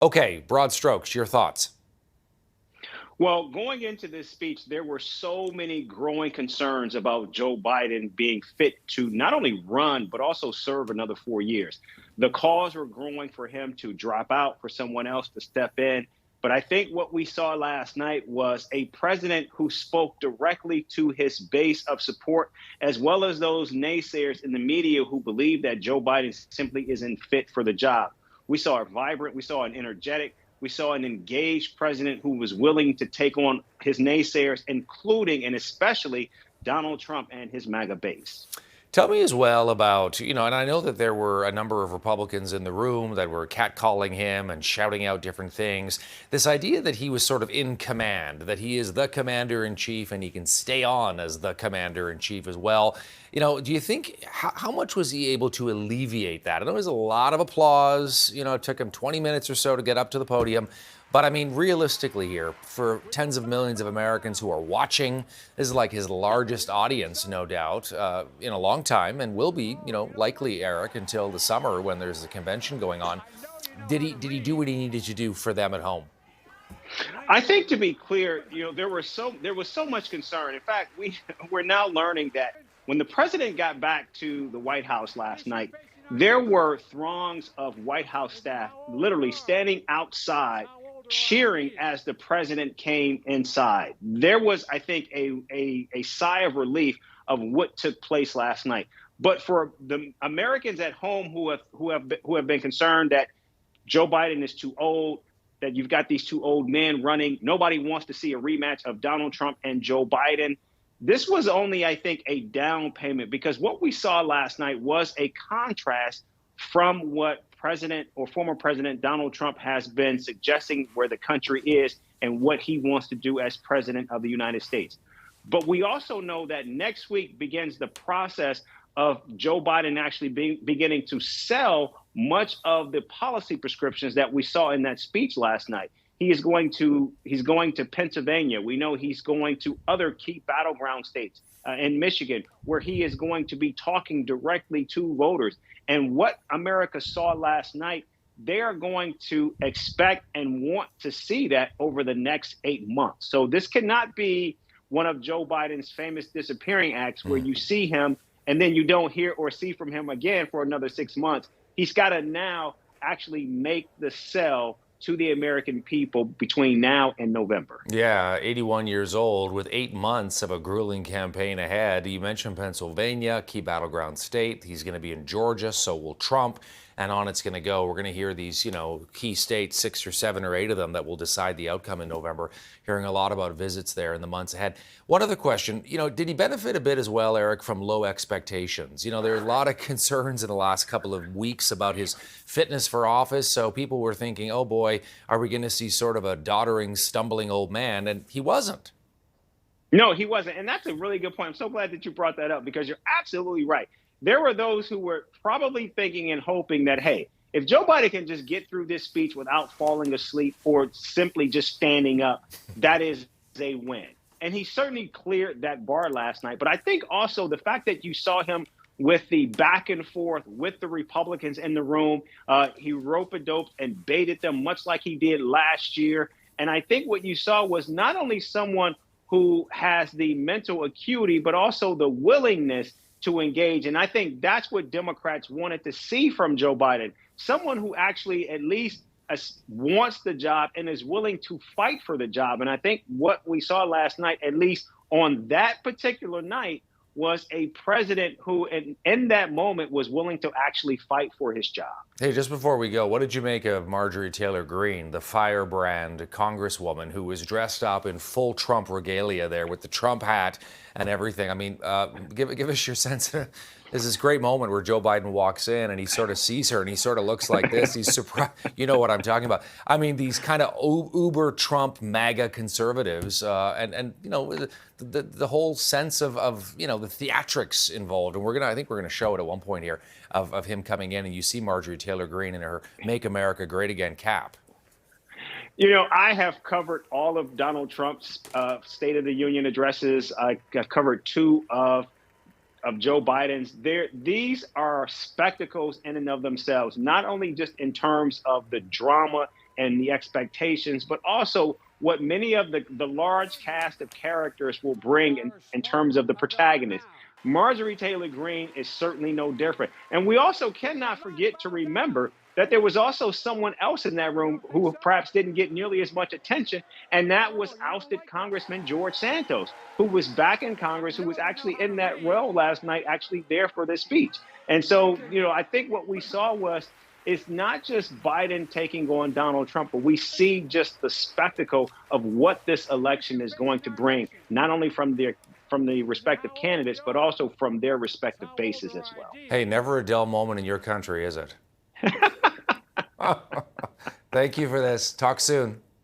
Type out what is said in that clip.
Okay, broad strokes, your thoughts. Well, going into this speech, there were so many growing concerns about Joe Biden being fit to not only run, but also serve another 4 years. The calls were growing for him to drop out, for someone else to step in. But I think what we saw last night was a president who spoke directly to his base of support, as well as those naysayers in the media who believe that Joe Biden simply isn't fit for the job. We saw a vibrant, we saw an energetic, we saw an engaged president who was willing to take on his naysayers, including and especially Donald Trump and his MAGA base. Tell me as well about, and I know that there were a number of Republicans in the room that were catcalling him and shouting out different things. This idea that he was sort of in command, that he is the commander in chief and he can stay on as the commander in chief as well. Do you think, how much was he able to alleviate that? I know there was a lot of applause. It took him 20 minutes or so to get up to the podium. But I mean, realistically here, for tens of millions of Americans who are watching, this is like his largest audience, no doubt, in a long time, and will be, likely, Eric, until the summer when there's a convention going on. Did he do what he needed to do for them at home? I think, to be clear, there was so much concern. In fact, we're now learning that when the president got back to the White House last night, there were throngs of White House staff literally standing outside cheering as the president came inside. There was, I think, a sigh of relief of what took place last night. But for the Americans at home who have been concerned that Joe Biden is too old, that you've got these two old men running, nobody wants to see a rematch of Donald Trump and Joe Biden. This was only, I think, a down payment, because what we saw last night was a contrast from what President or former President Donald Trump has been suggesting where the country is and what he wants to do as president of the United States. But we also know that next week begins the process of Joe Biden actually beginning to sell much of the policy prescriptions that we saw in that speech last night. He's going to Pennsylvania. We know he's going to other key battleground states in Michigan, where he is going to be talking directly to voters. And what America saw last night, they are going to expect and want to see that over the next 8 months. So this cannot be one of Joe Biden's famous disappearing acts where you see him and then you don't hear or see from him again for another 6 months. He's got to now actually make the sell to the American people between now and November. Yeah, 81 years old with 8 months of a grueling campaign ahead. You mentioned Pennsylvania, key battleground state. He's going to be in Georgia, so will Trump. And on it's going to go. We're going to hear these, key states, 6 or 7 or 8 of them that will decide the outcome in November. Hearing a lot about visits there in the months ahead. One other question, did he benefit a bit as well, Eric, from low expectations? There are a lot of concerns in the last couple of weeks about his fitness for office. So people were thinking, oh boy, are we going to see sort of a doddering, stumbling old man? And he wasn't. No, he wasn't. And that's a really good point. I'm so glad that you brought that up, because you're absolutely right. There were those who were probably thinking and hoping that, hey, if Joe Biden can just get through this speech without falling asleep or simply just standing up, that is a win. And he certainly cleared that bar last night. But I think also the fact that you saw him with the back and forth with the Republicans in the room, he rope-a-doped and baited them much like he did last year. And I think what you saw was not only someone who has the mental acuity, but also the willingness to engage. And I think that's what Democrats wanted to see from Joe Biden, someone who actually at least wants the job and is willing to fight for the job. And I think what we saw last night, at least on that particular night, was a president who in that moment was willing to actually fight for his job. Hey, just before we go, what did you make of Marjorie Taylor Greene, the firebrand congresswoman who was dressed up in full Trump regalia there with the Trump hat and everything? I mean, give us your sense. There's this great moment where Joe Biden walks in and he sort of sees her and he sort of looks like this. He's surprised. You know what I'm talking about. I mean, these kind of uber Trump MAGA conservatives and the whole sense of the theatrics involved. And I think we're going to show it at one point here of him coming in, and you see Marjorie Taylor Greene in her Make America Great Again cap. I have covered all of Donald Trump's State of the Union addresses. I've covered 2 of Joe Biden's. These are spectacles in and of themselves, not only just in terms of the drama and the expectations, but also what many of the large cast of characters will bring in terms of the protagonist. Marjorie Taylor Greene is certainly no different. And we also cannot forget to remember that there was also someone else in that room who perhaps didn't get nearly as much attention, and that was ousted Congressman George Santos, who was back in Congress, who was actually in that role last night, actually there for this speech. And so, I think what we saw was it's not just Biden taking on Donald Trump, but we see just the spectacle of what this election is going to bring, not only from the respective candidates, but also from their respective bases as well. Hey, never a dull moment in your country, is it? Thank you for this. Talk soon.